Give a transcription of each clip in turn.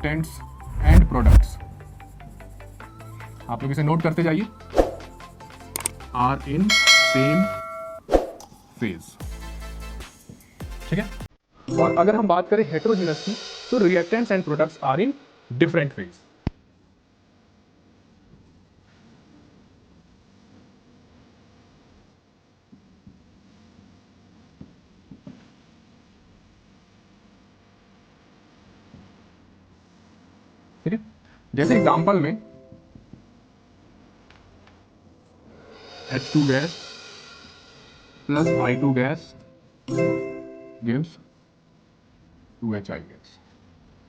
Reactants and products, आप लोग इसे नोट करते जाइए, आर इन सेम फेज। ठीक है। और अगर हम बात करें हेटेरोजेनस की, तो reactants and products are in different phase. ठीक है। जैसे एग्जांपल में H2 gas plus I2 gas gives 2HI gas.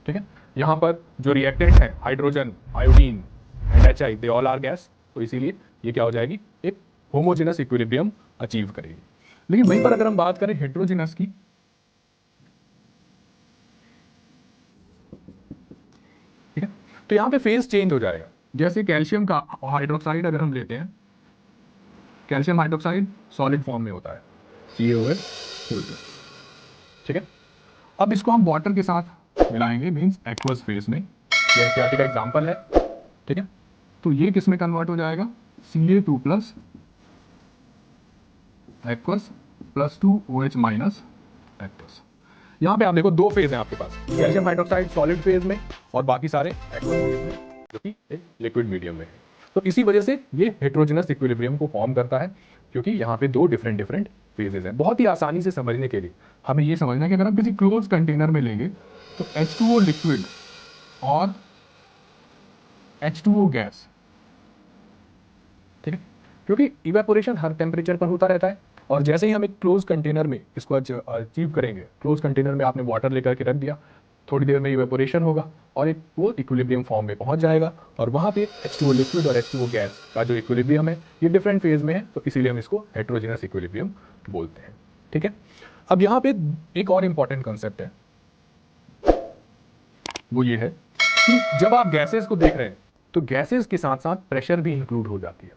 ठीक है। यहां पर जो रिएक्टेंट है hydrogen, iodine and HI, they all are gas, तो इसीलिए ये क्या हो जाएगी, एक होमोजेनस इक्विलिब्रियम अचीव करेगी। लेकिन वहीं पर अगर हम बात करें हेटेरोजेनस की, ठीक है, तो यहां पे फेज चेंज हो जाएगा। जैसे कैल्शियम का हाइड्रोक्साइड अगर हम लेते हैं, कैल्शियम हाइड्रोक्साइड सॉलिड फॉर्म में होता है, CaOH। ठीक है। अब इसको हम वाटर के साथ मिलाएंगे, मींस एक्वस फेज में, ये एनसीईआरटी का एग्जांपल है। ठीक है। तो ये किस में कन्वर्ट हो जाएगा, Ca2 plus aqueous plus 2OH minus aqueous. यहाँ पे आप देखो दो फेज हैं आपके पास, कैल्शियम हाइड्रोक्साइड सॉलिड फेज में और बाकी सारे एक्वस फेज में, जो कि एक लिक्विड मीडियम में है। तो इसी वजह से ये हेटेरोजेनस इक्विलिब्रियम को फॉर्म करता है, क्योंकि यहाँ पे दो डिफरेंट डिफरेंट फेजेस हैं। बहुत ही आसानी से समझने के लिए हमें ये समझना है कि अगर हम किसी क्लोज कंटेनर में लेंगे तो H2O लिक्विड और H2O गैस, ठीक है, क्योंकि इवेपोरेशन हर टेम्परेचर पर होता रहता है, और जैसे ही हम एक क्लोज कंटेनर में इसको अचीव करेंगे, क्लोज कंटेनर में आपने वाटर लेकर के रख दिया, थोड़ी देर में इवेपोरेशन होगा और एक वो इक्विलिब्रियम फॉर्म में पहुंच जाएगा, और वहां पे H2O लिक्विड और H2O गैस का जो इक्विलिब्रियम है ये डिफरेंट फेज में है, तो इसीलिए हम इसको हेटेरोजेनस इक्विलिब्रियम बोलते हैं। ठीक है। अब यहाँ पे एक और इंपॉर्टेंट कंसेप्ट है, वो ये है कि जब आप गैसेस को देख रहे हैं तो गैसेस के साथ साथ प्रेशर भी इंक्लूड हो जाती है।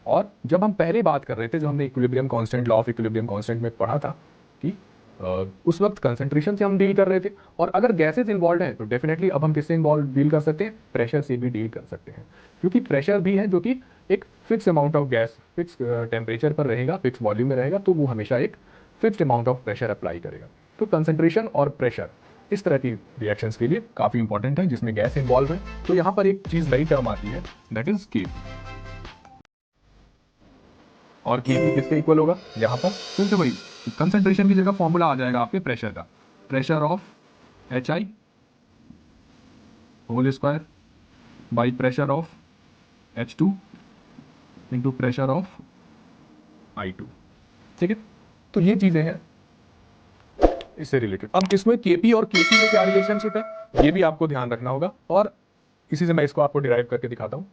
और जब हम पहले बात कर रहे थे, जो हमने equilibrium constant, law of equilibrium constant में पढ़ा था कि उस वक्त कंसंट्रेशन से हम डील कर रहे थे, और अगर गैसेस इन्वॉल्व हैं तो डेफिनेटली अब हम किससे इन्वॉल्व डील कर सकते हैं, प्रेशर से भी डील कर सकते हैं, क्योंकि प्रेशर भी है जो कि एक fix amount of gas fix temperature पर रहेगा, फिक्स वॉल्यूम में रहेगा, तो वो हमेशा एक fixed amount of pressure apply करेगा। तो कंसंट्रेशन और प्रेशर इस तरह की रिएक्शंस के लिए काफी इंपॉर्टेंट है, जिसमें गैस इन्वॉल्व है। तो यहाँ पर एक चीज नई टर्म आती है, दैट इज के। और Kp किसके इक्वल होगा, यहाँ पर फिर से वही कंसंट्रेशन की जगह फॉर्मूला आ जाएगा आपके प्रेशर का, pressure of HI whole square by pressure of H2 into pressure of I2। ठीक है। तो ये चीजें हैं इससे रिलेटेड। अब इसमें Kp और Kc में क्या रिलेशनशिप है, ये भी आपको ध्यान रखना होगा, और इसी से मैं इसको आपको डिराइव करके दिखाता हूं।